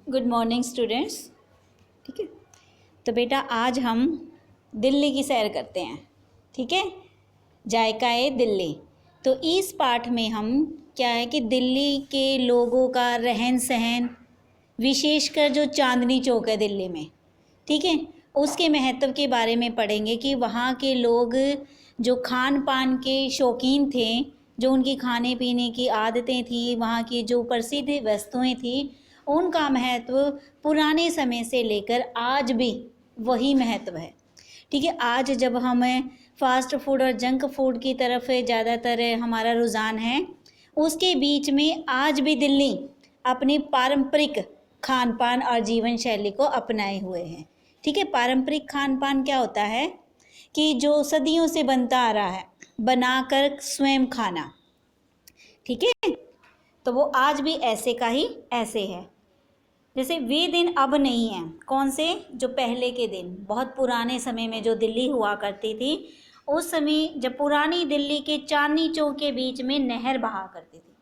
Good morning students. ठीक है, तो बेटा आज हम दिल्ली की सैर करते हैं। ठीक है, जायकाए दिल्ली। तो इस पाठ में हम क्या है कि दिल्ली के लोगों का रहन सहन, विशेषकर जो चांदनी चौक है दिल्ली में, ठीक है, उसके महत्व के बारे में पढ़ेंगे कि वहाँ के लोग जो खान पान के शौकीन थे, जो उनकी खाने पीने की आदतें थी, वहाँ की जो प्रसिद्ध वस्तुएं थी, उनका महत्व पुराने समय से लेकर आज भी वही महत्व है। ठीक है, आज जब हमें फास्ट फूड और जंक फूड की तरफ ज़्यादातर हमारा रुझान है, उसके बीच में आज भी दिल्ली अपनी पारंपरिक खान पान और जीवन शैली को अपनाए हुए हैं। ठीक है, पारंपरिक खान पान क्या होता है कि जो सदियों से बनता आ रहा है, बनाकर स्वयं खाना। ठीक है, तो वो आज भी ऐसे का ही ऐसे है। जैसे वे दिन अब नहीं हैं। कौन से? जो पहले के दिन, बहुत पुराने समय में जो दिल्ली हुआ करती थी, उस समय जब पुरानी दिल्ली के चांदनी चौक के बीच में नहर बहा करती थी।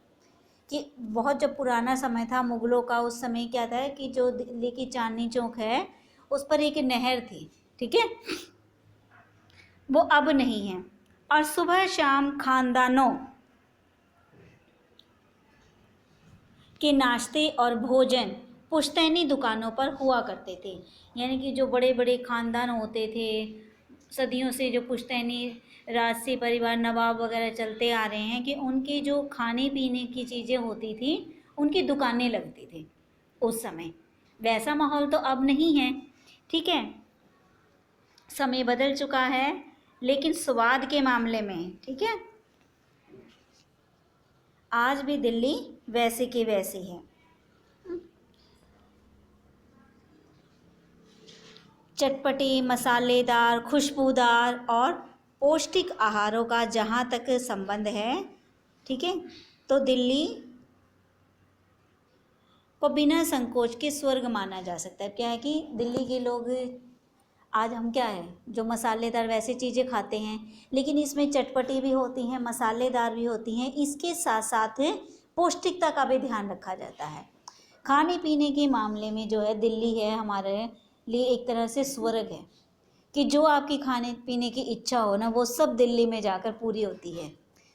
कि बहुत जब पुराना समय था मुग़लों का, उस समय क्या था कि जो दिल्ली की चांदनी चौक है उस पर एक नहर थी। ठीक है, वो अब नहीं है। और सुबह शाम खानदानों के नाश्ते और भोजन पुश्तैनी दुकानों पर हुआ करते थे। यानी कि जो बड़े बड़े ख़ानदान होते थे, सदियों से जो पुश्तैनी राजसी परिवार, नवाब वगैरह चलते आ रहे हैं, कि उनके जो खाने पीने की चीज़ें होती थी, उनकी दुकानें लगती थी उस समय। वैसा माहौल तो अब नहीं है। ठीक है, समय बदल चुका है, लेकिन स्वाद के मामले में, ठीक है, आज भी दिल्ली वैसे की वैसी है। चटपटी, मसालेदार, खुशबूदार और पौष्टिक आहारों का जहाँ तक संबंध है, ठीक है, तो दिल्ली को बिना संकोच के स्वर्ग माना जा सकता है। क्या है कि दिल्ली के लोग, आज हम क्या है, जो मसालेदार वैसे चीज़ें खाते हैं, लेकिन इसमें चटपटी भी होती हैं, मसालेदार भी होती हैं, इसके साथ साथ पौष्टिकता का भी ध्यान रखा जाता है। खाने पीने के मामले में जो है दिल्ली है हमारे लिए एक तरह से स्वर्ग है, कि जो आपकी खाने पीने की इच्छा हो ना, वो सब दिल्ली में जाकर पूरी होती है।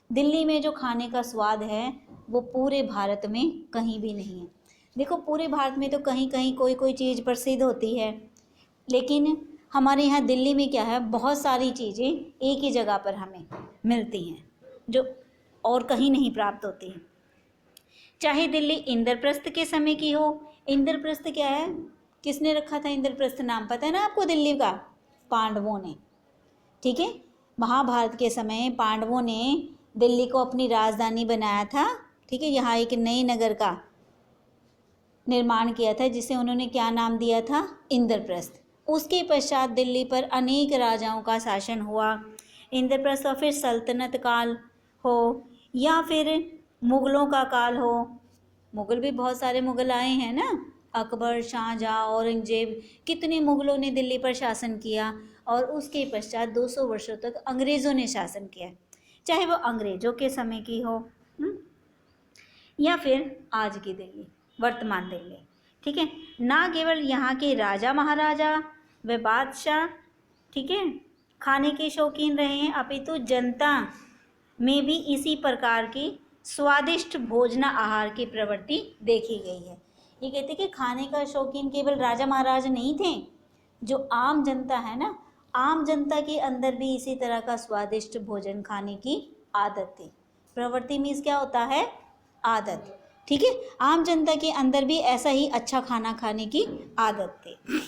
दिल्ली में जो खाने का स्वाद है वो पूरे भारत में कहीं भी नहीं है। देखो, पूरे भारत में तो कहीं कहीं कोई कोई चीज़ प्रसिद्ध होती है, लेकिन हमारे यहाँ दिल्ली में क्या है, बहुत सारी चीज़ें एक ही जगह पर हमें मिलती हैं जो और कहीं नहीं प्राप्त होती हैं। चाहे दिल्ली इंद्रप्रस्थ के समय की हो। इंद्रप्रस्थ क्या है, किसने रखा था इंद्रप्रस्थ नाम, पता है ना आपको दिल्ली का? पांडवों ने। ठीक है, महाभारत के समय पांडवों ने दिल्ली को अपनी राजधानी बनाया था। ठीक है, यहाँ एक नए नगर का निर्माण किया था, जिसे उन्होंने क्या नाम दिया था? इंद्रप्रस्थ। उसके पश्चात दिल्ली पर अनेक राजाओं का शासन हुआ। इंद्रप्रस्थ, और फिर सल्तनत काल हो या फिर मुग़लों का काल हो। मुग़ल भी बहुत सारे मुग़ल आए हैं ना, अकबर, शाहजहाँ, औरंगजेब, कितने मुग़लों ने दिल्ली पर शासन किया। और उसके पश्चात 200 वर्षों तक अंग्रेज़ों ने शासन किया, चाहे वो अंग्रेज़ों के समय की हो या फिर आज की दिल्ली, वर्तमान दिल्ली। ठीक है, ना केवल यहाँ के राजा महाराजा व बादशाह, ठीक है, खाने के शौकीन रहे हैं, अपितु जनता में भी इसी प्रकार की स्वादिष्ट भोजन आहार की प्रवृत्ति देखी गई है। ये कहते कि खाने का शौकीन केवल राजा महाराज नहीं थे, जो आम जनता है ना, आम जनता के अंदर भी इसी तरह का स्वादिष्ट भोजन खाने की आदत थी। प्रवृत्ति मीन्स क्या होता है? आदत। ठीक है, आम जनता के अंदर भी ऐसा ही अच्छा खाना खाने की आदत थी।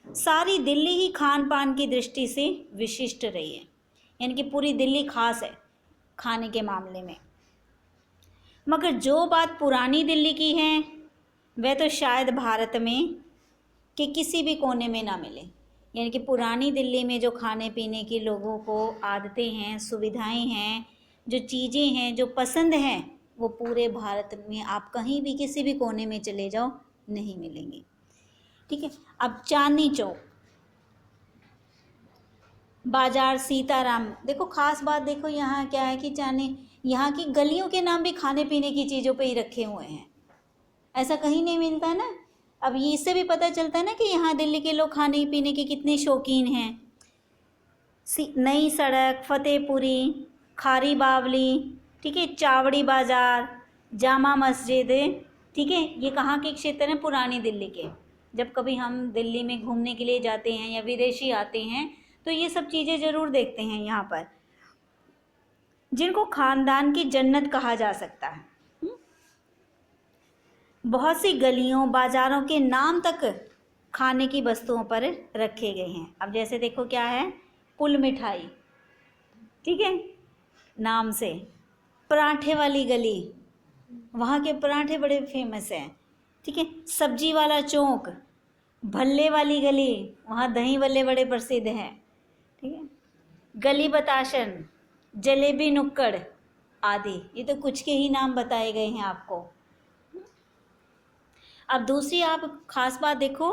सारी दिल्ली ही खान पान की दृष्टि से विशिष्ट रही है, यानी कि पूरी दिल्ली खास है खाने के मामले में। मगर जो बात पुरानी दिल्ली की है वह तो शायद भारत में के किसी भी कोने में ना मिले। यानी कि पुरानी दिल्ली में जो खाने पीने की लोगों को आदतें हैं, सुविधाएं हैं, जो चीज़ें हैं, जो पसंद हैं, वो पूरे भारत में आप कहीं भी किसी भी कोने में चले जाओ नहीं मिलेंगी। ठीक है, अब चांदनी चौक, बाजार सीताराम, देखो खास बात देखो यहाँ क्या है कि चांदनी, यहाँ की गलियों के नाम भी खाने पीने की चीज़ों पे ही रखे हुए हैं। ऐसा कहीं नहीं मिलता है ना। अब ये इससे भी पता चलता है ना कि यहाँ दिल्ली के लोग खाने पीने के कितने शौकीन हैं। नई सड़क, फतेहपुरी, खारी बावली, ठीक है, चावड़ी बाज़ार, जामा मस्जिद, ठीक है, ये कहाँ के क्षेत्र हैं? पुरानी दिल्ली के। जब कभी हम दिल्ली में घूमने के लिए जाते हैं या विदेशी आते हैं तो ये सब चीज़ें ज़रूर देखते हैं यहाँ पर, जिनको ख़ानदान की जन्नत कहा जा सकता है। बहुत सी गलियों बाज़ारों के नाम तक खाने की वस्तुओं पर रखे गए हैं। अब जैसे देखो क्या है, पुल मिठाई, ठीक है, नाम से। पराठे वाली गली, वहाँ के पराठे बड़े फेमस हैं, ठीक है। सब्जी वाला चौक, भल्ले वाली गली, वहाँ दही भल्ले बड़े प्रसिद्ध हैं, ठीक है। गली बताशन, जलेबी नुक्कड़ आदि, ये तो कुछ के ही नाम बताए गए हैं आपको। अब दूसरी आप खास बात देखो,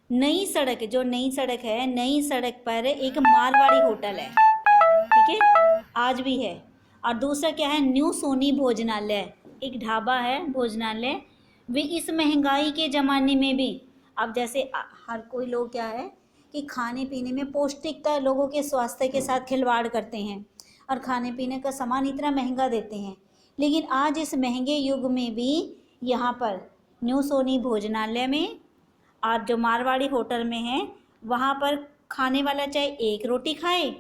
नई सड़क, जो नई सड़क है, नई सड़क पर एक मारवाड़ी होटल है, ठीक है, आज भी है। और दूसरा क्या है, न्यू सोनी भोजनालय, एक ढाबा है, भोजनालय। वे इस महंगाई के ज़माने में भी, अब जैसे हर कोई लोग क्या है कि खाने पीने में पौष्टिकता, लोगों के स्वास्थ्य के साथ खिलवाड़ करते हैं और खाने पीने का सामान इतना महंगा देते हैं, लेकिन आज इस महंगे युग में भी यहाँ पर न्यू सोनी भोजनालय में और जो मारवाड़ी होटल में है, वहाँ पर खाने वाला चाहे एक रोटी खाए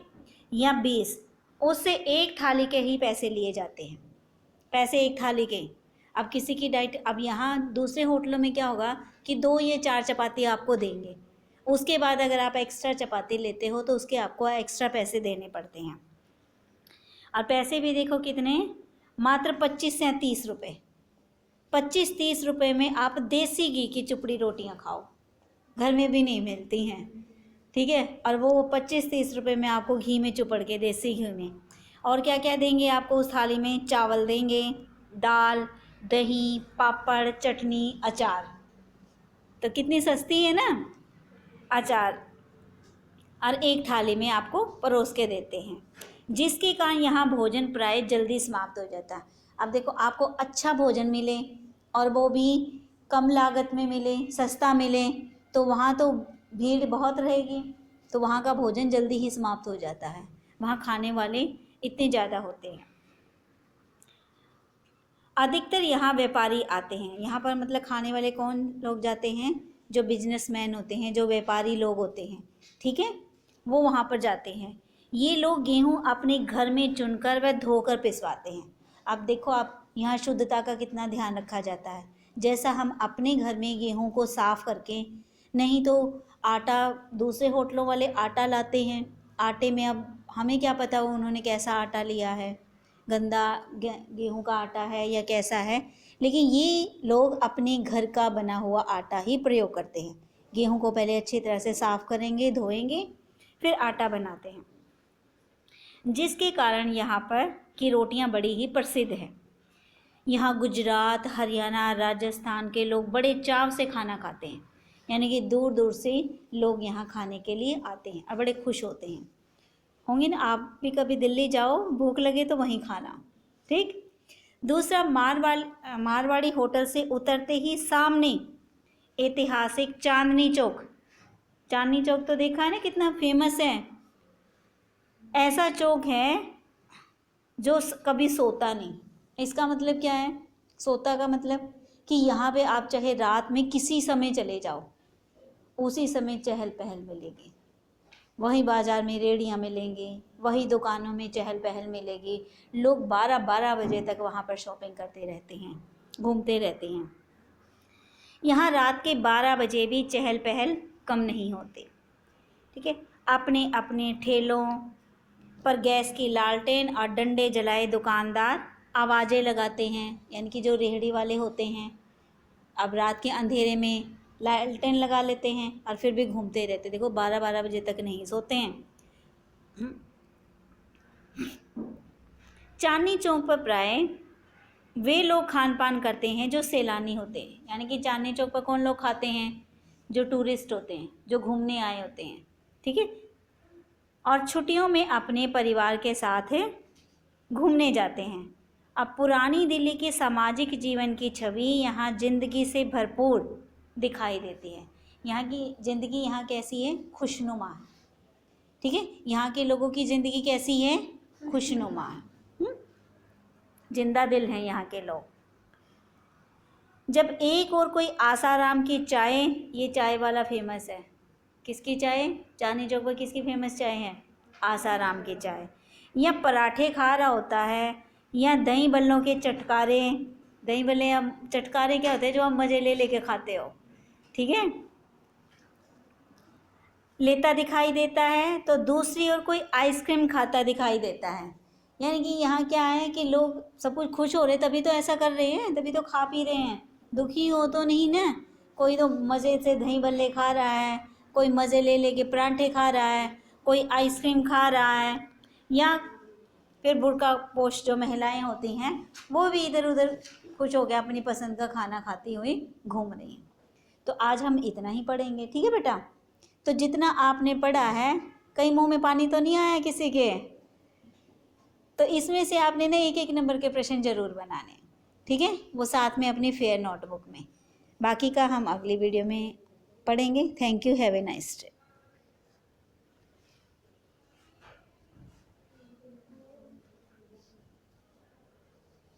या 20, उससे एक थाली के ही पैसे लिए जाते हैं, पैसे एक थाली के। अब किसी की डाइट, अब यहाँ दूसरे होटलों में क्या होगा कि 2 या 4 चपाती आपको देंगे, उसके बाद अगर आप एक्स्ट्रा चपाती लेते हो तो उसके आपको एक्स्ट्रा पैसे देने पड़ते हैं। और पैसे भी देखो कितने, मात्र 25 से 30 रुपये, 25-30 रुपये में आप देसी घी की चुपड़ी रोटियां खाओ, घर में भी नहीं मिलती हैं, ठीक है। और वो 25-30 रुपये में आपको घी में चुपड़ के, देसी घी में। और क्या क्या देंगे आपको उस थाली में, चावल देंगे, दाल, दही, पापड़, चटनी, अचार, तो कितनी सस्ती है ना अचार, और एक थाली में आपको परोस के देते हैं, जिसके कारण यहाँ भोजन प्राय जल्दी समाप्त हो जाता है। अब देखो, आपको अच्छा भोजन मिले और वो भी कम लागत में मिले, सस्ता मिले, तो वहाँ तो भीड़ बहुत रहेगी, तो वहाँ का भोजन जल्दी ही समाप्त हो जाता है, वहाँ खाने वाले इतने ज़्यादा होते हैं। अधिकतर यहाँ व्यापारी आते हैं, यहाँ पर मतलब खाने वाले कौन लोग जाते हैं, जो बिजनेसमैन होते हैं, जो व्यापारी लोग होते हैं, ठीक है, वो वहाँ पर जाते हैं। ये लोग गेहूँ अपने घर में चुनकर व धोकर पिसवाते हैं। अब देखो, आप यहाँ शुद्धता का कितना ध्यान रखा जाता है। जैसा हम अपने घर में गेहूँ को साफ़ करके, नहीं तो आटा, दूसरे होटलों वाले आटा लाते हैं, आटे में अब हमें क्या पता वो उन्होंने कैसा आटा लिया है, गंदा गेहूं का आटा है या कैसा है, लेकिन ये लोग अपने घर का बना हुआ आटा ही प्रयोग करते हैं। गेहूं को पहले अच्छी तरह से साफ़ करेंगे, धोएंगे, फिर आटा बनाते हैं, जिसके कारण यहाँ पर की रोटियाँ बड़ी ही प्रसिद्ध हैं। यहाँ गुजरात, हरियाणा, राजस्थान के लोग बड़े चाव से खाना खाते हैं, यानी कि दूर दूर से लोग यहाँ खाने के लिए आते हैं और बड़े खुश होते हैं। होंगे ना, आप भी कभी दिल्ली जाओ, भूख लगे तो वहीं खाना, ठीक। दूसरा, मारवाड़ी होटल से उतरते ही सामने ऐतिहासिक चांदनी चौक, चांदनी चौक तो देखा है ना कितना फेमस है। ऐसा चौक है जो कभी सोता नहीं। इसका मतलब क्या है, सोता का मतलब कि यहाँ पे आप चाहे रात में किसी समय चले जाओ, उसी समय चहल पहल मिलेगी, वही बाज़ार में रेहड़ियाँ मिलेंगी, वही दुकानों में चहल पहल मिलेगी। लोग 12-12 बजे तक वहाँ पर शॉपिंग करते रहते हैं, घूमते रहते हैं। यहाँ रात के 12 बजे भी चहल पहल कम नहीं होती, ठीक है। अपने अपने ठेलों पर गैस की लालटेन और डंडे जलाए दुकानदार आवाज़ें लगाते हैं, यानी कि जो रेहड़ी वाले होते हैं, अब रात के अंधेरे में लालटेन लगा लेते हैं और फिर भी घूमते रहते। देखो 12-12 बजे तक नहीं सोते हैं। चांदनी चौक पर प्राय वे लोग खान पान करते हैं जो सैलानी होते हैं, यानी कि चांदनी चौक पर कौन लोग खाते हैं, जो टूरिस्ट होते हैं, जो घूमने आए होते हैं, ठीक है, और छुट्टियों में अपने परिवार के साथ घूमने जाते हैं। अब पुरानी दिल्ली की सामाजिक जीवन की छवि यहाँ जिंदगी से भरपूर दिखाई देती है। यहाँ की ज़िंदगी यहाँ कैसी है? खुशनुमा है। ठीक है, यहाँ के लोगों की ज़िंदगी कैसी है? खुशनुमा है। जिंदा दिल हैं यहाँ के लोग। जब एक और कोई आसाराम की चाय, ये चाय वाला फेमस है। किसकी चाय? चांदनी चौक पर किसकी फेमस चाय है? आसाराम की चाय। या पराठे खा रहा होता है, या दही बल्लों के चटकारे। दही बल्ले या चटकारे क्या होते हैं? जो आप मज़े ले लेके खाते हो। ठीक है, लेता दिखाई देता है, तो दूसरी ओर कोई आइसक्रीम खाता दिखाई देता है। यानी कि यहाँ क्या है कि लोग सब कुछ खुश हो रहे, तभी तो ऐसा कर रहे हैं, तभी तो खा पी रहे हैं। दुखी हो तो नहीं ना। कोई तो मज़े से दही बल्ले खा रहा है, कोई मज़े ले लेके पराठे खा रहा है, कोई आइसक्रीम खा रहा है, या फिर बुर्का पोश जो महिलाएं होती हैं वो भी इधर उधर खुश हो गया अपनी पसंद का खाना खाती हुई घूम रही हैं। तो आज हम इतना ही पढ़ेंगे। ठीक है बेटा, तो जितना आपने पढ़ा है, कहीं मुंह में पानी तो नहीं आया किसी के? तो इसमें से आपने ना एक एक नंबर के प्रश्न जरूर बनाने। ठीक है, वो साथ में अपनी फेयर नोटबुक में। बाकी का हम अगली वीडियो में पढ़ेंगे। Thank you, have a nice day.